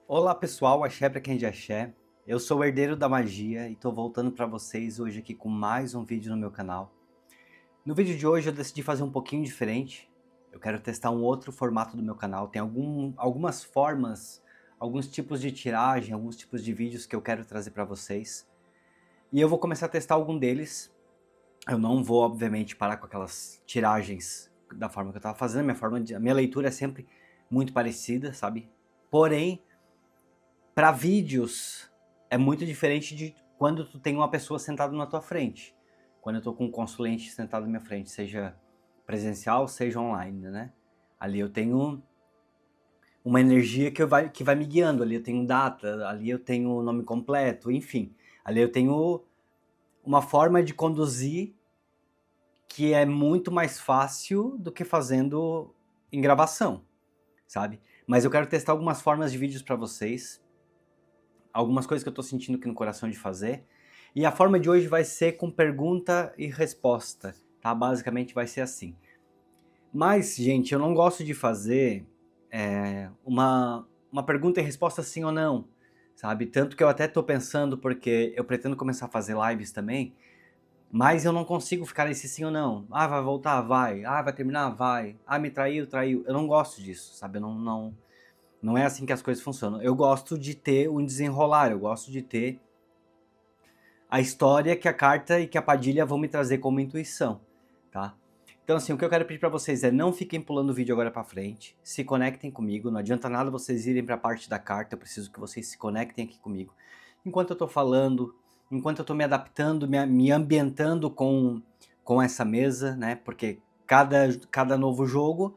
Olá pessoal, axé pra quem de axé. Eu sou o Herdeiro da Magia e tô voltando pra vocês hoje aqui com mais um vídeo no meu canal. No vídeo de hoje eu decidi fazer um pouquinho diferente. Eu quero testar um outro formato do meu canal. Tem algumas formas, alguns tipos de tiragem, alguns tipos de vídeos que eu quero trazer pra vocês. E eu vou começar a testar algum deles. Eu não vou, obviamente, parar com aquelas tiragens da forma que eu tava fazendo. A minha leitura é sempre muito parecida, sabe? Porém, para vídeos é muito diferente de quando tu tem uma pessoa sentada na tua frente. Quando eu tô com um consulente sentado na minha frente, seja presencial, seja online, né? Ali eu tenho uma energia que vai me guiando, ali eu tenho data, ali eu tenho o nome completo, enfim. Ali eu tenho uma forma de conduzir que é muito mais fácil do que fazendo em gravação, sabe? Mas eu quero testar algumas formas de vídeos para vocês, algumas coisas que eu tô sentindo aqui no coração de fazer. E a forma de hoje vai ser com pergunta e resposta, tá? Basicamente vai ser assim. Mas, gente, eu não gosto de fazer uma pergunta e resposta sim ou não, sabe? Tanto que eu até tô pensando, porque eu pretendo começar a fazer lives também, mas eu não consigo ficar nesse sim ou não. Ah, vai voltar? Vai. Ah, vai terminar? Vai. Ah, me traiu? Traiu. Eu não gosto disso, sabe? Não é assim que as coisas funcionam. Eu gosto de ter um desenrolar, eu gosto de ter a história que a carta e que a Padilha vão me trazer como intuição, tá? Então assim, o que eu quero pedir para vocês é não fiquem pulando o vídeo agora para frente, se conectem comigo, não adianta nada vocês irem para a parte da carta, eu preciso que vocês se conectem aqui comigo. Enquanto eu tô falando, enquanto eu tô me adaptando, me ambientando com essa mesa, né? Porque cada novo jogo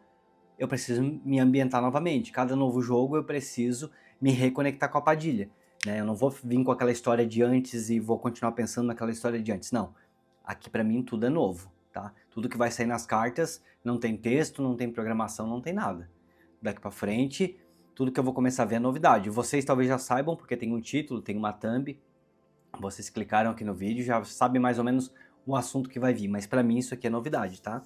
eu preciso me ambientar novamente. Cada novo jogo eu preciso me reconectar com a Padilha. Né? Eu não vou vir com aquela história de antes e vou continuar pensando naquela história de antes. Não. Aqui para mim tudo é novo. Tá? Tudo que vai sair nas cartas não tem texto, não tem programação, não tem nada. Daqui para frente, tudo que eu vou começar a ver é novidade. Vocês talvez já saibam, porque tem um título, tem uma thumb. Vocês clicaram aqui no vídeo, já sabem mais ou menos o assunto que vai vir. Mas para mim isso aqui é novidade, tá?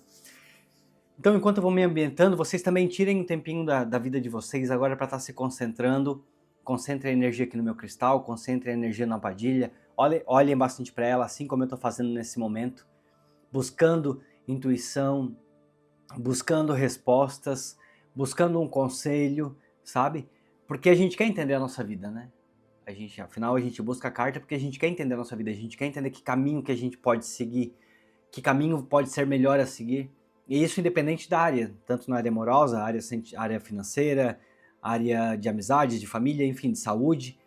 Então, enquanto eu vou me ambientando, vocês também tirem um tempinho da vida de vocês agora para estar se concentrando. Concentrem a energia aqui no meu cristal, concentrem a energia na Padilha. Olhem bastante para ela, assim como eu estou fazendo nesse momento. Buscando intuição, buscando respostas, buscando um conselho, sabe? Porque a gente quer entender a nossa vida, né? Afinal, a gente busca a carta porque a gente quer entender a nossa vida. A gente quer entender que caminho que a gente pode seguir, que caminho pode ser melhor a seguir. E isso independente da área, tanto na área amorosa, área financeira, área de amizade, de família, enfim, de saúde.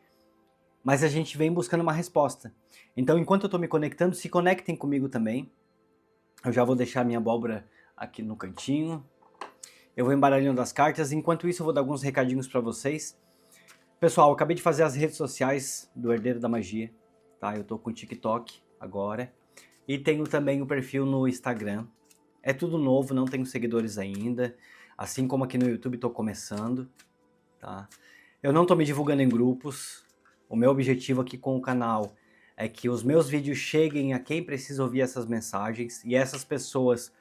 Mas a gente vem buscando uma resposta. Então, enquanto eu estou me conectando, se conectem comigo também. Eu já vou deixar minha abóbora aqui no cantinho. Eu vou embaralhando as cartas. Enquanto isso, eu vou dar alguns recadinhos para vocês. Pessoal, eu acabei de fazer as redes sociais do Herdeiro da Magia. Tá? Eu estou com o TikTok agora. E tenho também o perfil no Instagram. É tudo novo, não tenho seguidores ainda. Assim como aqui no YouTube estou começando, tá? Eu não estou me divulgando em grupos. O meu objetivo aqui com o canal é que os meus vídeos cheguem a quem precisa ouvir essas mensagens. E essas pessoas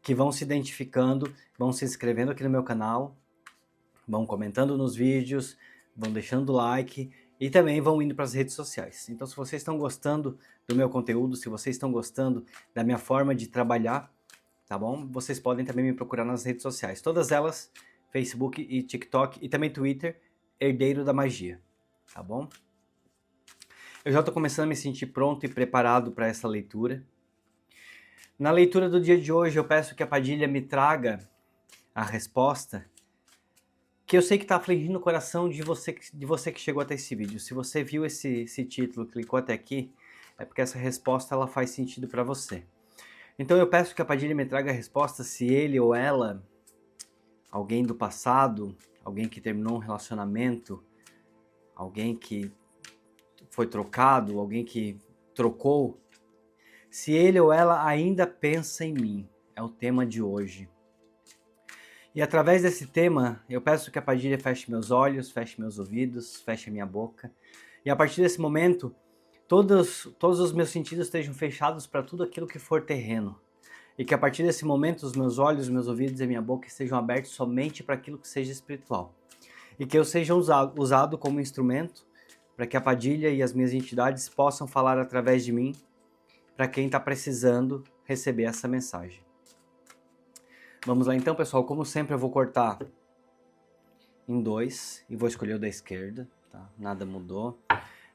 que vão se identificando, vão se inscrevendo aqui no meu canal, vão comentando nos vídeos, vão deixando like e também vão indo para as redes sociais. Então se vocês estão gostando do meu conteúdo, se vocês estão gostando da minha forma de trabalhar, tá bom? Vocês podem também me procurar nas redes sociais. Todas elas, Facebook e TikTok e também Twitter, Herdeiro da Magia, tá bom? Eu já estou começando a me sentir pronto e preparado para essa leitura. Na leitura do dia de hoje, eu peço que a Padilha me traga a resposta que eu sei que está afligindo o coração de você que chegou até esse vídeo. Se você viu esse título, clicou até aqui, é porque essa resposta ela faz sentido para você. Então eu peço que a Padilha me traga a resposta se ele ou ela, alguém do passado, alguém que terminou um relacionamento, alguém que foi trocado, alguém que trocou, se ele ou ela ainda pensa em mim. É o tema de hoje. E através desse tema, eu peço que a Padilha feche meus olhos, feche meus ouvidos, feche a minha boca. E a partir desse momento, todos os meus sentidos estejam fechados para tudo aquilo que for terreno. E que a partir desse momento os meus olhos, meus ouvidos e minha boca estejam abertos somente para aquilo que seja espiritual. e que eu seja usado como instrumento para que a Padilha e as minhas entidades possam falar através de mim para quem está precisando receber essa mensagem. Vamos lá então, pessoal. Como sempre, eu vou cortar em 2 e vou escolher o da esquerda, tá? Nada mudou.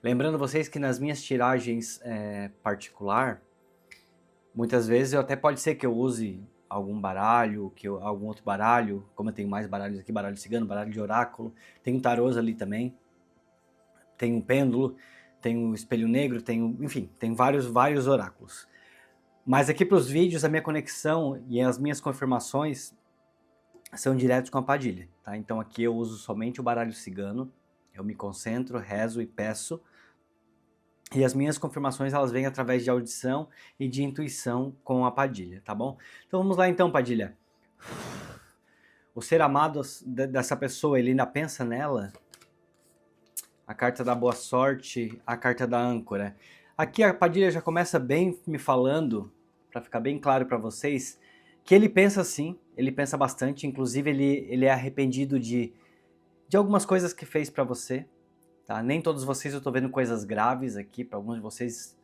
Lembrando vocês que nas minhas tiragens particular, muitas vezes até pode ser que eu use algum baralho, algum outro baralho, como eu tenho mais baralhos aqui, baralho cigano, baralho de oráculo, tem um tarôs ali também, tem um pêndulo, tem um espelho negro, enfim, tem vários oráculos. Mas aqui para os vídeos, a minha conexão e as minhas confirmações são diretos com a Padilha, tá? Então aqui eu uso somente o baralho cigano, eu me concentro, rezo e peço, e as minhas confirmações elas vêm através de audição e de intuição com a Padilha, tá bom? Então vamos lá então, Padilha. O ser amado dessa pessoa, ele ainda pensa nela? A carta da boa sorte, a carta da âncora. Aqui a Padilha já começa bem me falando, para ficar bem claro para vocês, que ele pensa sim, ele pensa bastante, inclusive ele é arrependido de algumas coisas que fez para você, tá? Nem todos vocês eu tô vendo coisas graves aqui, para alguns de vocês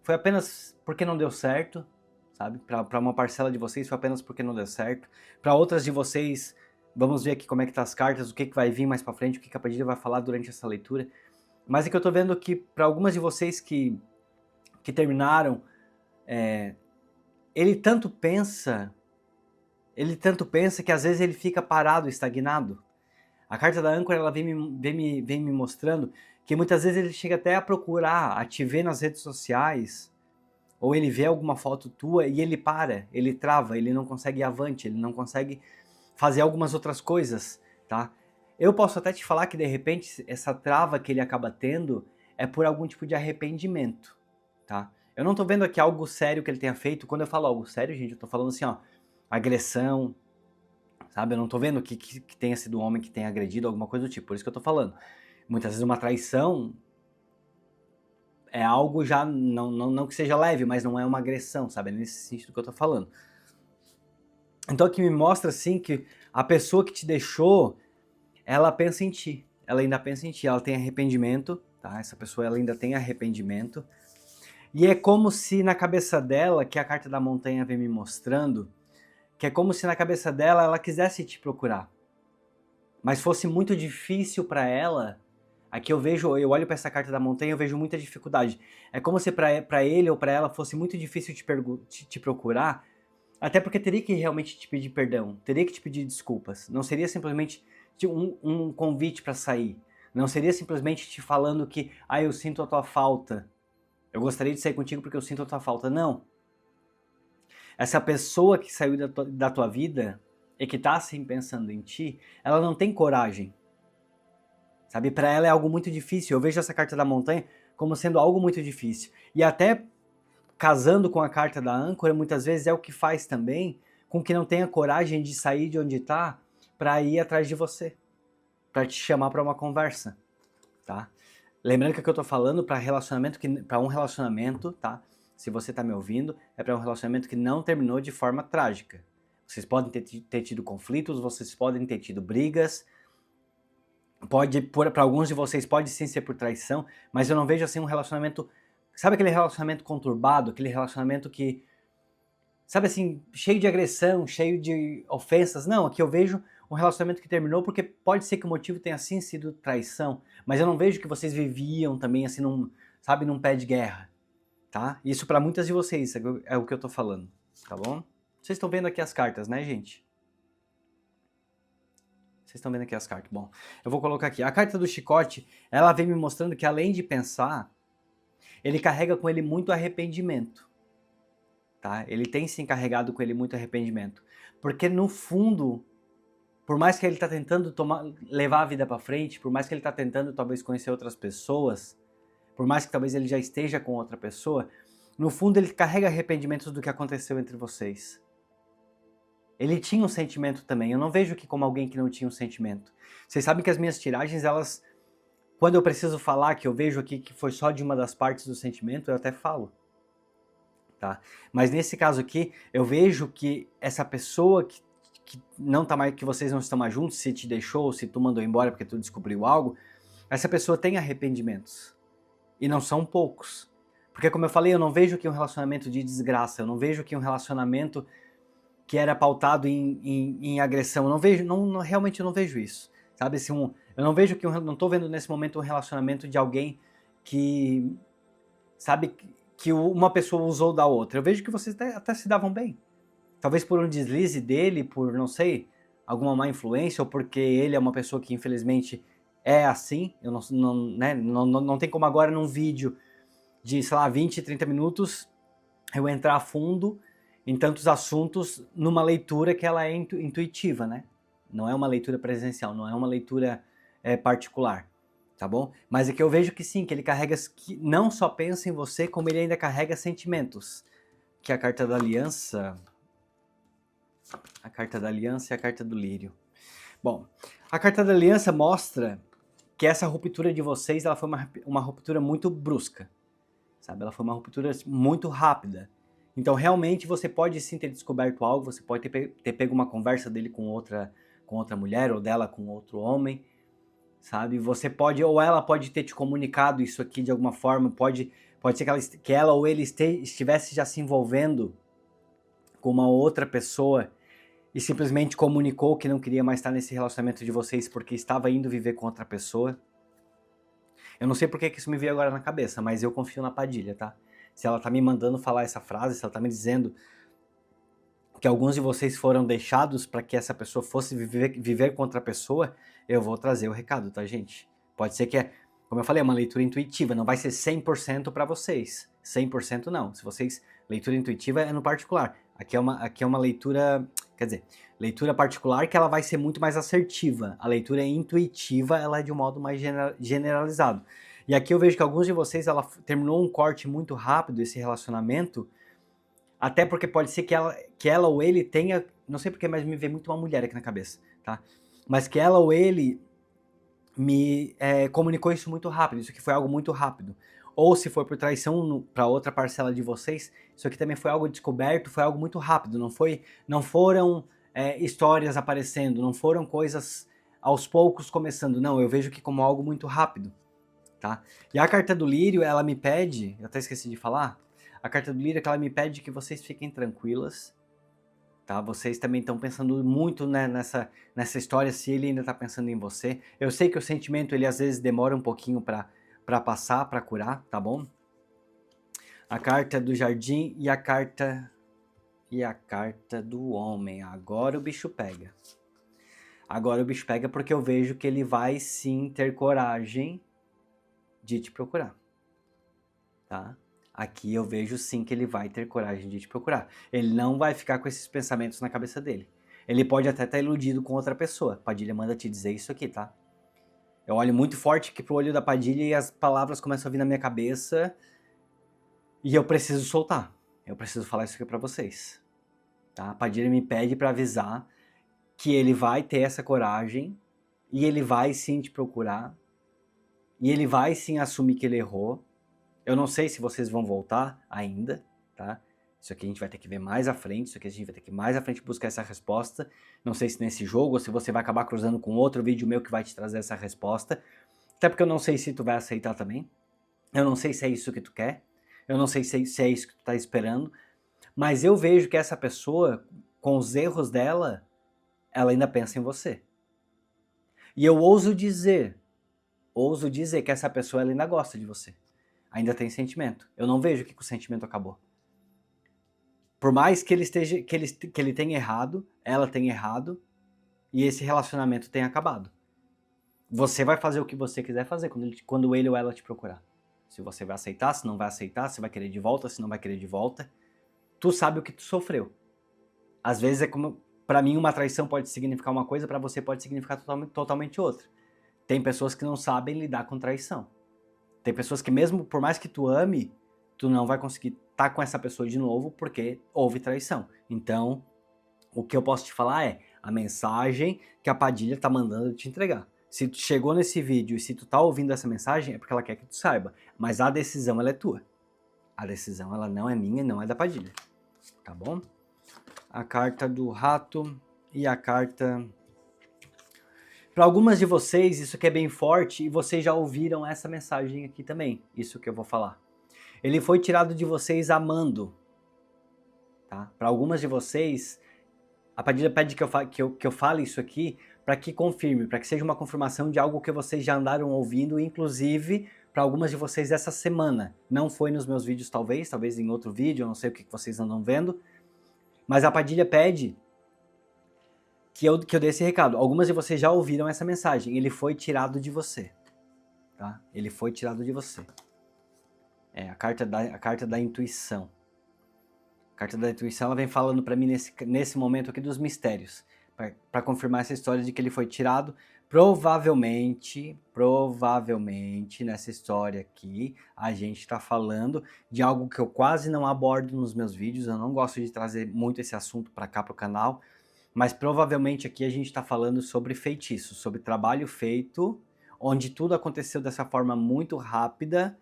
foi apenas porque não deu certo, sabe? Para uma parcela de vocês foi apenas porque não deu certo. Para outras de vocês, vamos ver aqui como é que tá as cartas, o que vai vir mais para frente, o que a Padilha vai falar durante essa leitura. Mas é que eu tô vendo que para algumas de vocês que terminaram, ele tanto pensa que às vezes ele fica parado, estagnado. A carta da âncora ela vem me mostrando que muitas vezes ele chega até a procurar, a te ver nas redes sociais, ou ele vê alguma foto tua e ele para, ele trava, ele não consegue ir avante, ele não consegue fazer algumas outras coisas, tá? Eu posso até te falar que de repente essa trava que ele acaba tendo é por algum tipo de arrependimento, tá? Eu não tô vendo aqui algo sério que ele tenha feito. Quando eu falo algo sério, gente, eu tô falando assim, ó, agressão, sabe? Eu não tô vendo que tenha sido um homem que tenha agredido alguma coisa do tipo, por isso que eu tô falando. Muitas vezes uma traição é algo já, não que seja leve, mas não é uma agressão, sabe? É nesse sentido que eu tô falando. Então aqui me mostra, assim, que a pessoa que te deixou, ela pensa em ti. Ela ainda pensa em ti, ela tem arrependimento, tá? Essa pessoa, ela ainda tem arrependimento. E é como se na cabeça dela, que a carta da montanha vem me mostrando, que é como se na cabeça dela ela quisesse te procurar, mas fosse muito difícil para ela. Aqui eu olho para essa carta da montanha, eu vejo muita dificuldade. É como se para ele ou para ela fosse muito difícil te procurar, até porque teria que realmente te pedir perdão, teria que te pedir desculpas. Não seria simplesmente um convite para sair. Não seria simplesmente te falando que, eu sinto a tua falta. Eu gostaria de sair contigo porque eu sinto a tua falta. Não. Essa pessoa que saiu da tua vida e que tá assim pensando em ti, ela não tem coragem. Sabe? Para ela é algo muito difícil. Eu vejo essa carta da montanha como sendo algo muito difícil. E até casando com a carta da âncora, muitas vezes é o que faz também com que não tenha coragem de sair de onde tá para ir atrás de você, para te chamar para uma conversa, tá? Lembrando que o que eu tô falando para um relacionamento, tá? Se você tá me ouvindo, é para um relacionamento que não terminou de forma trágica. Vocês podem ter tido conflitos, vocês podem ter tido brigas, para alguns de vocês pode sim ser por traição, mas eu não vejo assim um relacionamento, sabe aquele relacionamento conturbado, aquele relacionamento que, sabe assim, cheio de agressão, cheio de ofensas. Não, aqui eu vejo um relacionamento que terminou porque pode ser que o motivo tenha sim sido traição, mas eu não vejo que vocês viviam também assim num pé de guerra, tá? Isso para muitas de vocês é o que eu tô falando, tá bom? Vocês estão vendo aqui as cartas, né, gente? Vocês estão vendo aqui as cartas. Bom, eu vou colocar aqui. A carta do chicote, ela vem me mostrando que além de pensar, ele carrega com ele muito arrependimento, tá? Ele tem se encarregado com ele muito arrependimento. Porque no fundo, por mais que ele tá tentando levar a vida para frente, por mais que ele tá tentando talvez conhecer outras pessoas, por mais que talvez ele já esteja com outra pessoa, no fundo ele carrega arrependimentos do que aconteceu entre vocês. Ele tinha um sentimento também, eu não vejo aqui como alguém que não tinha um sentimento. Vocês sabem que as minhas tiragens, elas, quando eu preciso falar que eu vejo aqui que foi só de uma das partes do sentimento, eu até falo, tá? Mas nesse caso aqui, eu vejo que essa pessoa que não tá mais, que vocês não estão mais juntos, se te deixou, se tu mandou embora porque tu descobriu algo, essa pessoa tem arrependimentos. E não são poucos. Porque como eu falei, eu não vejo aqui um relacionamento de desgraça, eu não vejo aqui um relacionamento que era pautado em agressão, eu não vejo, realmente eu não vejo isso. Sabe, assim, eu não vejo que não tô vendo nesse momento um relacionamento de alguém que, sabe, que uma pessoa usou da outra. Eu vejo que vocês até se davam bem. Talvez por um deslize dele, por, não sei, alguma má influência, ou porque ele é uma pessoa que infelizmente é assim. Eu não tem como agora num vídeo de, sei lá, 20, 30 minutos eu entrar a fundo em tantos assuntos numa leitura que ela é intuitiva, né? Não é uma leitura presencial, não é uma leitura particular, tá bom? Mas é que eu vejo que sim, que ele carrega, que não só pensa em você, como ele ainda carrega sentimentos. Que é a carta da aliança... A carta da aliança e a carta do lírio. Bom, a carta da aliança mostra que essa ruptura de vocês, ela foi uma ruptura muito brusca, sabe? Ela foi uma ruptura muito rápida. Então, realmente, você pode sim ter descoberto algo, você pode ter pego uma conversa dele com outra mulher, ou dela com outro homem, sabe? Você pode, ou ela pode ter te comunicado isso aqui de alguma forma, pode ser que ela ou ele estivesse já se envolvendo com uma outra pessoa e simplesmente comunicou que não queria mais estar nesse relacionamento de vocês porque estava indo viver com outra pessoa. Eu não sei porque que isso me veio agora na cabeça, mas eu confio na Padilha, tá? Se ela tá me mandando falar essa frase, se ela tá me dizendo que alguns de vocês foram deixados para que essa pessoa fosse viver com outra pessoa, eu vou trazer o recado, tá, gente? Pode ser que, como eu falei, é uma leitura intuitiva, não vai ser 100% para vocês. 100% não. Se vocês... Leitura intuitiva é no particular. Aqui é uma leitura... Quer dizer, leitura particular que ela vai ser muito mais assertiva. A leitura intuitiva, ela é de um modo mais generalizado. E aqui eu vejo que alguns de vocês, ela terminou um corte muito rápido, esse relacionamento, até porque pode ser que ela ou ele tenha... Não sei porque, mas me vem muito uma mulher aqui na cabeça, tá? Mas que ela ou ele me comunicou isso muito rápido, isso aqui foi algo muito rápido. Ou se for por traição para outra parcela de vocês, isso aqui também foi algo descoberto, foi algo muito rápido, não foram histórias aparecendo, não foram coisas aos poucos começando, não, eu vejo que como algo muito rápido, tá? E a carta do lírio, ela me pede, eu até esqueci de falar, a carta do lírio é que ela me pede que vocês fiquem tranquilas, tá? Vocês também estão pensando muito, né, nessa história, se ele ainda está pensando em você. Eu sei que o sentimento, ele às vezes demora um pouquinho para passar, para curar, tá bom? A carta do jardim e a carta do homem. Agora o bicho pega. Agora o bicho pega porque eu vejo que ele vai sim ter coragem de te procurar, tá? Aqui eu vejo sim que ele vai ter coragem de te procurar. Ele não vai ficar com esses pensamentos na cabeça dele. Ele pode até estar iludido com outra pessoa. Padilha manda te dizer isso aqui, tá? Eu olho muito forte aqui pro olho da Padilha e as palavras começam a vir na minha cabeça e eu preciso soltar. Eu preciso falar isso aqui pra vocês, tá? A Padilha me pede pra avisar que ele vai ter essa coragem e ele vai sim te procurar e ele vai sim assumir que ele errou. Eu não sei se vocês vão voltar ainda, tá? Isso aqui a gente vai ter que ver mais à frente, isso aqui a gente vai ter que mais à frente buscar essa resposta. Não sei se nesse jogo ou se você vai acabar cruzando com outro vídeo meu que vai te trazer essa resposta. Até porque eu não sei se tu vai aceitar também. Eu não sei se é isso que tu quer. Eu não sei se é isso que tu tá esperando. Mas eu vejo que essa pessoa, com os erros dela, ela ainda pensa em você. E eu ouso dizer que essa pessoa ela ainda gosta de você. Ainda tem sentimento. Eu não vejo que o sentimento acabou. Por mais que ele tenha errado, ela tenha errado, e esse relacionamento tenha acabado. Você vai fazer o que você quiser fazer quando ele ou ela te procurar. Se você vai aceitar, se não vai aceitar, se vai querer de volta, se não vai querer de volta. Tu sabe o que tu sofreu. Às vezes é como... Pra mim uma traição pode significar uma coisa, pra você pode significar totalmente outra. Tem pessoas que não sabem lidar com traição. Tem pessoas que mesmo, por mais que tu ame, tu não vai conseguir estar com essa pessoa de novo porque houve traição. Então, o que eu posso te falar é a mensagem que a Padilha tá mandando te entregar. Se tu chegou nesse vídeo e se tu tá ouvindo essa mensagem, é porque ela quer que tu saiba. Mas a decisão, ela é tua. A decisão, ela não é minha, não é da Padilha. Tá bom? A carta do rato e a carta... Para algumas de vocês, isso aqui é bem forte e vocês já ouviram essa mensagem aqui também, isso que eu vou falar. Ele foi tirado de vocês amando. Tá? Para algumas de vocês, a Padilha pede que eu fale isso aqui para que confirme, para que seja uma confirmação de algo que vocês já andaram ouvindo, inclusive para algumas de vocês essa semana. Não foi nos meus vídeos talvez em outro vídeo, eu não sei o que vocês andam vendo, mas a Padilha pede que eu dê esse recado. Algumas de vocês já ouviram essa mensagem. Ele foi tirado de você. Tá? Ele foi tirado de você. É a carta da intuição. A carta da intuição ela vem falando para mim nesse momento aqui dos mistérios. Para confirmar essa história de que ele foi tirado. Provavelmente, nessa história aqui, a gente está falando de algo que eu quase não abordo nos meus vídeos. Eu não gosto de trazer muito esse assunto para cá, para o canal. Mas provavelmente aqui a gente está falando sobre feitiço, sobre trabalho feito, onde tudo aconteceu dessa forma muito rápida,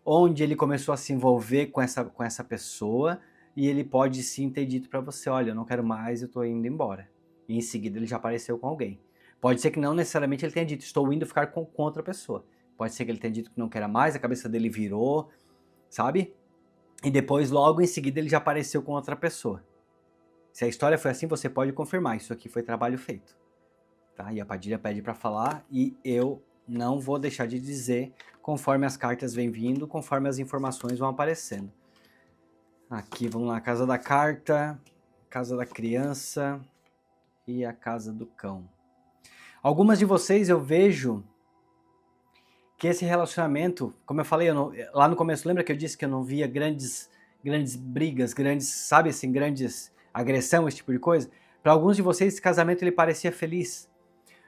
onde ele começou a se envolver com essa pessoa, e ele pode sim ter dito para você, olha, eu não quero mais, eu estou indo embora. E em seguida ele já apareceu com alguém. Pode ser que não necessariamente ele tenha dito, estou indo ficar com outra pessoa. Pode ser que ele tenha dito que não quer mais, a cabeça dele virou, sabe? E depois, logo em seguida, ele já apareceu com outra pessoa. Se a história foi assim, você pode confirmar, isso aqui foi trabalho feito. Tá? E a Padilha pede para falar e eu não vou deixar de dizer conforme as cartas vêm vindo, conforme as informações vão aparecendo. Aqui, vamos lá, casa da carta, casa da criança e a casa do cão. Algumas de vocês eu vejo que esse relacionamento, como eu falei, lá no começo, lembra que eu disse que eu não via grandes brigas, sabe assim, grandes agressão, esse tipo de coisa? Para alguns de vocês, esse casamento ele parecia feliz.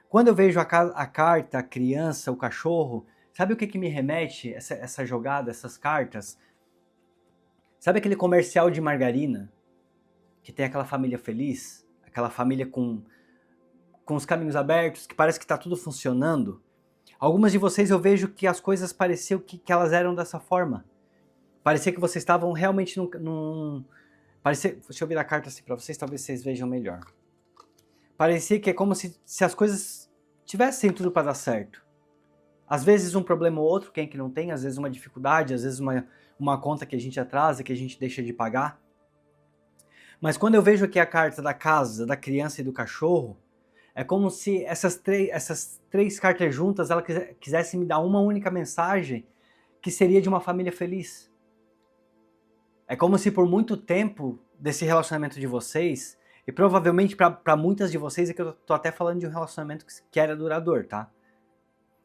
Quando eu vejo a carta, a criança, o cachorro, sabe o que me remete essa jogada, essas cartas? Sabe aquele comercial de margarina? Que tem aquela família feliz? Aquela família com os caminhos abertos, que parece que está tudo funcionando? Algumas de vocês eu vejo que as coisas pareciam que elas eram dessa forma. Parecia que vocês estavam realmente deixa eu virar a carta assim para vocês, talvez vocês vejam melhor. Parecia que é como se as coisas tivessem tudo para dar certo. Às vezes um problema ou outro, quem que não tem? Às vezes uma dificuldade, às vezes uma conta que a gente atrasa, que a gente deixa de pagar. Mas quando eu vejo aqui a carta da casa, da criança e do cachorro, é como se essas três cartas juntas, ela quisessem me dar uma única mensagem, que seria de uma família feliz. É como se por muito tempo desse relacionamento de vocês, e provavelmente para muitas de vocês, é que eu tô até falando de um relacionamento que era duradouro, tá?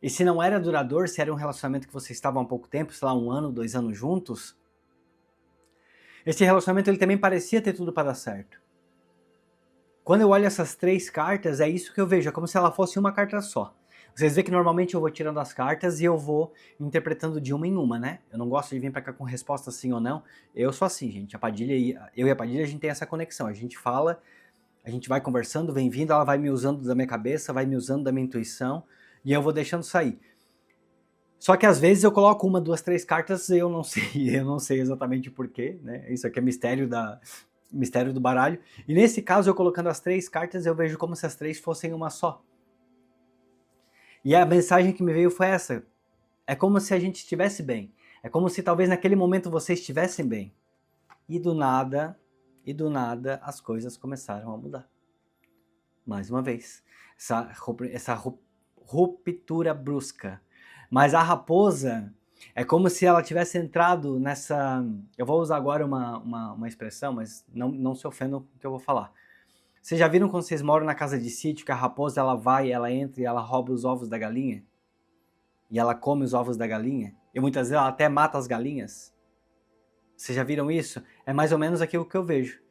E se não era duradouro, se era um relacionamento que vocês estavam há pouco tempo, sei lá, 1 ano, 2 anos juntos, esse relacionamento ele também parecia ter tudo para dar certo. Quando eu olho essas 3 cartas, é isso que eu vejo, é como se ela fosse uma carta só. Vocês veem que normalmente eu vou tirando as cartas e eu vou interpretando de uma em uma, né? Eu não gosto de vir pra cá com resposta sim ou não. Eu sou assim, gente. Eu e a Padilha, a gente tem essa conexão. A gente fala, a gente vai conversando, vem vindo, ela vai me usando da minha cabeça, vai me usando da minha intuição e eu vou deixando sair. Só que às vezes eu coloco 1, 2, 3 cartas e eu não sei exatamente porquê, né? Isso aqui é mistério do baralho. E nesse caso, eu colocando as 3 cartas, eu vejo como se as 3 fossem uma só. E a mensagem que me veio foi essa. É como se a gente estivesse bem. É como se talvez naquele momento vocês estivessem bem. E do nada, as coisas começaram a mudar. Mais uma vez. Essa ruptura brusca. Mas a raposa é como se ela tivesse entrado nessa... Eu vou usar agora uma expressão, mas não se ofendam com o que eu vou falar. Vocês já viram quando vocês moram na casa de sítio que a raposa ela entra e ela rouba os ovos da galinha? E ela come os ovos da galinha? E muitas vezes ela até mata as galinhas? Vocês já viram isso? É mais ou menos aquilo que eu vejo.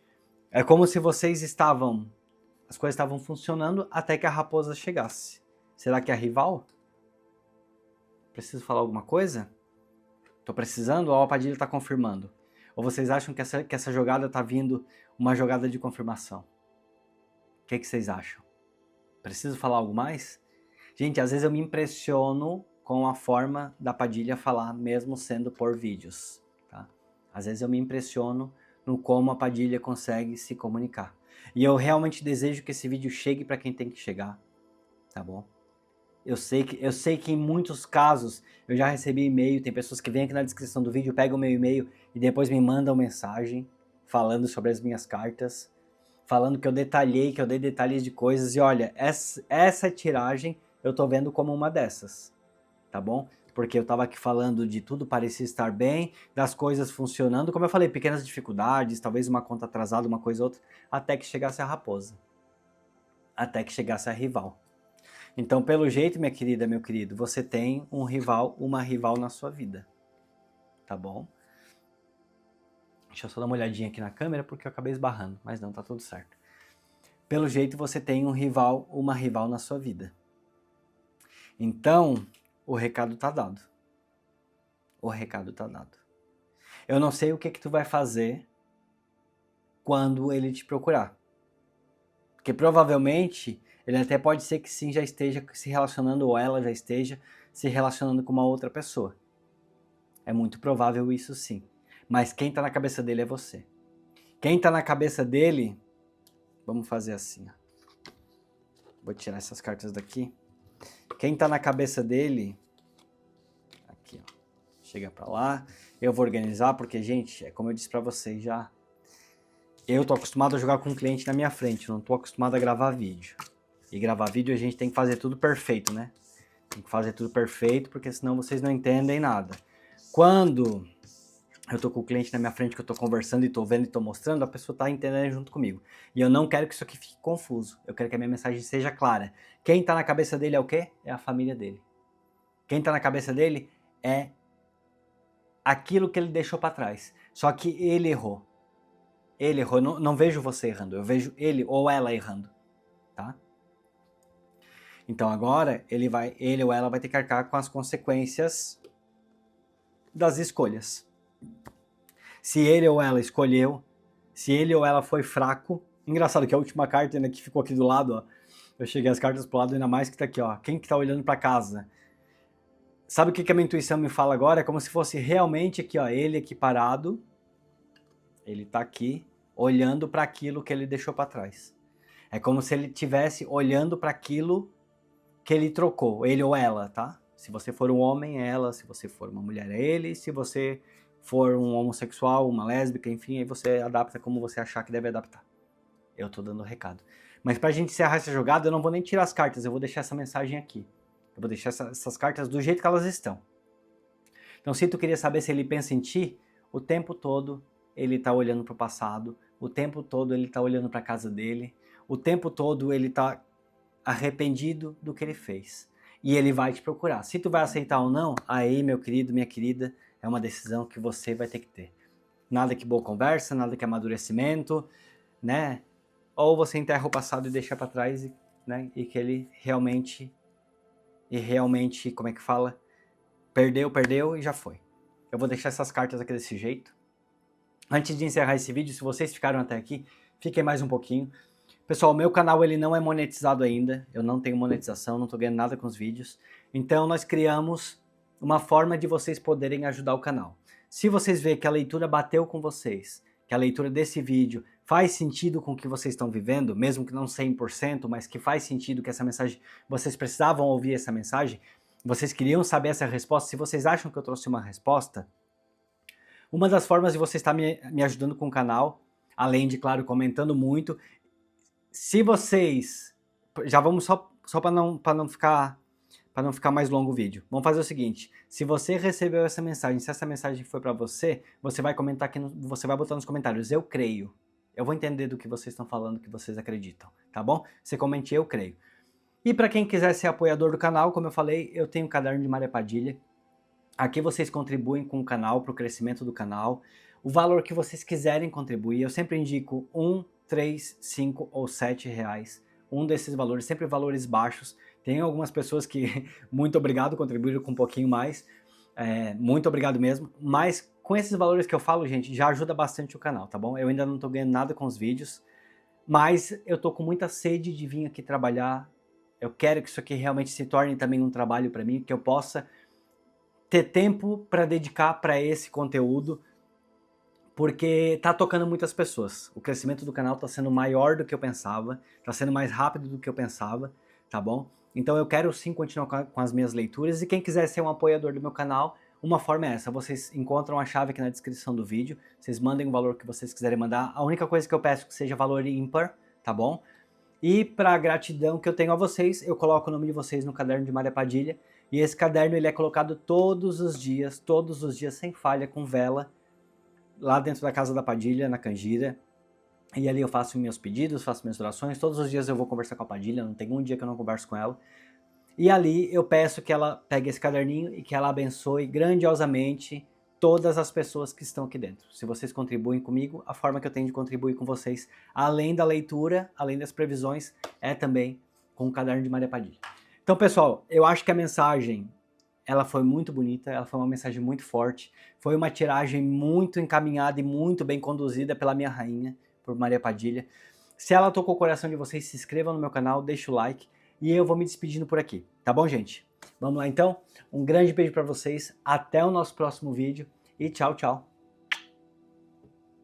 É como se as coisas estavam funcionando até que a raposa chegasse. Será que é a rival? Preciso falar alguma coisa? Tô precisando ou a Padilha tá confirmando? Ou vocês acham que essa jogada tá vindo uma jogada de confirmação? O que vocês acham? Preciso falar algo mais? Gente, às vezes eu me impressiono com a forma da Padilha falar, mesmo sendo por vídeos, tá? Às vezes eu me impressiono no como a Padilha consegue se comunicar. E eu realmente desejo que esse vídeo chegue para quem tem que chegar, tá bom? Eu sei que em muitos casos eu já recebi e-mail, tem pessoas que vêm aqui na descrição do vídeo, pegam o meu e-mail e depois me mandam mensagem falando sobre as minhas cartas, falando que eu detalhei, que eu dei detalhes de coisas, e olha, essa tiragem eu tô vendo como uma dessas, tá bom? Porque eu tava aqui falando de tudo parecia estar bem, das coisas funcionando, como eu falei, pequenas dificuldades, talvez uma conta atrasada, uma coisa ou outra, até que chegasse a raposa, até que chegasse a rival. Então, pelo jeito, minha querida, meu querido, você tem um rival, uma rival na sua vida, tá bom? Deixa eu só dar uma olhadinha aqui na câmera porque eu acabei esbarrando, mas não, tá tudo certo. Pelo jeito, você tem um rival, uma rival na sua vida. Então, o recado tá dado. O recado tá dado. Eu não sei o que tu vai fazer quando ele te procurar. Porque provavelmente ele até pode ser que sim já esteja se relacionando, ou ela já esteja se relacionando com uma outra pessoa. É muito provável isso sim. Mas quem tá na cabeça dele é você. Quem tá na cabeça dele... Vamos fazer assim, ó. Vou tirar essas cartas daqui. Quem tá na cabeça dele... Aqui, ó. Chega pra lá. Eu vou organizar porque, gente, é como eu disse pra vocês já... Eu tô acostumado a jogar com um cliente na minha frente. Não tô acostumado a gravar vídeo. E gravar vídeo a gente tem que fazer tudo perfeito, né? Tem que fazer tudo perfeito, porque senão vocês não entendem nada. Quando eu tô com o cliente na minha frente, que eu tô conversando e tô vendo e tô mostrando, a pessoa tá entendendo junto comigo. E eu não quero que isso aqui fique confuso. Eu quero que a minha mensagem seja clara. Quem tá na cabeça dele é o quê? É a família dele. Quem tá na cabeça dele é aquilo que ele deixou pra trás. Só que ele errou. Ele errou. Eu não vejo você errando. Eu vejo ele ou ela errando. Tá? Então agora ele ou ela vai ter que arcar com as consequências das escolhas. Se ele ou ela escolheu, se ele ou ela foi fraco. Engraçado que a última carta ainda que ficou aqui do lado, ó. Eu cheguei as cartas pro lado, ainda mais que tá aqui, ó. Quem que tá olhando pra casa? Sabe o que a minha intuição me fala agora? É como se fosse realmente aqui, ó. Ele aqui parado. Ele tá aqui, olhando para aquilo que ele deixou para trás. É como se ele estivesse olhando para aquilo que ele trocou, ele ou ela, tá? Se você for um homem, é ela. Se você for uma mulher, é ele. Se você for um homossexual, uma lésbica, enfim, aí você adapta como você achar que deve adaptar. Eu tô dando o recado. Mas pra gente encerrar essa jogada, eu não vou nem tirar as cartas, eu vou deixar essa mensagem aqui. Eu vou deixar essas cartas do jeito que elas estão. Então, se tu queria saber se ele pensa em ti, o tempo todo ele tá olhando pro passado, o tempo todo ele tá olhando pra casa dele, o tempo todo ele tá arrependido do que ele fez. E ele vai te procurar. Se tu vai aceitar ou não, aí, meu querido, minha querida, é uma decisão que você vai ter que ter. Nada que boa conversa, nada que amadurecimento, né? Ou você enterra o passado e deixa pra trás, né? E que ele realmente, como é que fala? Perdeu e já foi. Eu vou deixar essas cartas aqui desse jeito. Antes de encerrar esse vídeo, se vocês ficaram até aqui, fiquem mais um pouquinho. Pessoal, o meu canal ele não é monetizado ainda, eu não tenho monetização, não estou ganhando nada com os vídeos. Então nós criamos uma forma de vocês poderem ajudar o canal. Se vocês verem que a leitura bateu com vocês, que a leitura desse vídeo faz sentido com o que vocês estão vivendo, mesmo que não 100%, mas que faz sentido que essa mensagem, vocês precisavam ouvir essa mensagem, vocês queriam saber essa resposta, se vocês acham que eu trouxe uma resposta, uma das formas de você estar me ajudando com o canal, além de, claro, comentando muito, se vocês... Já vamos só para não ficar mais longo o vídeo. Vamos fazer o seguinte, se você recebeu essa mensagem, se essa mensagem foi para você, você vai comentar aqui, você vai botar nos comentários, eu creio. Eu vou entender do que vocês estão falando, que vocês acreditam, tá bom? Você comente, eu creio. E para quem quiser ser apoiador do canal, como eu falei, eu tenho o caderno de Maria Padilha. Aqui vocês contribuem com o canal, para o crescimento do canal. O valor que vocês quiserem contribuir, eu sempre indico 1, 3, 5 ou 7 reais. Um desses valores, sempre valores baixos. Tem algumas pessoas que, muito obrigado, contribuíram com um pouquinho mais. Muito obrigado mesmo. Mas com esses valores que eu falo, gente, já ajuda bastante o canal, tá bom? Eu ainda não tô ganhando nada com os vídeos, mas eu tô com muita sede de vir aqui trabalhar. Eu quero que isso aqui realmente se torne também um trabalho para mim, que eu possa ter tempo para dedicar para esse conteúdo, porque tá tocando muitas pessoas. O crescimento do canal tá sendo maior do que eu pensava, tá sendo mais rápido do que eu pensava, tá bom? Então eu quero sim continuar com as minhas leituras, e quem quiser ser um apoiador do meu canal, uma forma é essa: vocês encontram a chave aqui na descrição do vídeo, vocês mandem o valor que vocês quiserem mandar, a única coisa que eu peço é que seja valor ímpar, tá bom? E para gratidão que eu tenho a vocês, eu coloco o nome de vocês no caderno de Maria Padilha, e esse caderno ele é colocado todos os dias, sem falha, com vela, lá dentro da casa da Padilha, na Canjira. E ali eu faço meus pedidos, faço minhas orações, todos os dias eu vou conversar com a Padilha, não tem um dia que eu não converso com ela. E ali eu peço que ela pegue esse caderninho e que ela abençoe grandiosamente todas as pessoas que estão aqui dentro. Se vocês contribuem comigo, a forma que eu tenho de contribuir com vocês, além da leitura, além das previsões, é também com o caderno de Maria Padilha. Então, pessoal, eu acho que a mensagem, ela foi muito bonita, ela foi uma mensagem muito forte, foi uma tiragem muito encaminhada e muito bem conduzida pela minha rainha, por Maria Padilha. Se ela tocou o coração de vocês, se inscrevam no meu canal, deixa o like, e eu vou me despedindo por aqui, tá bom, gente? Vamos lá então? Um grande beijo para vocês, até o nosso próximo vídeo e tchau, tchau!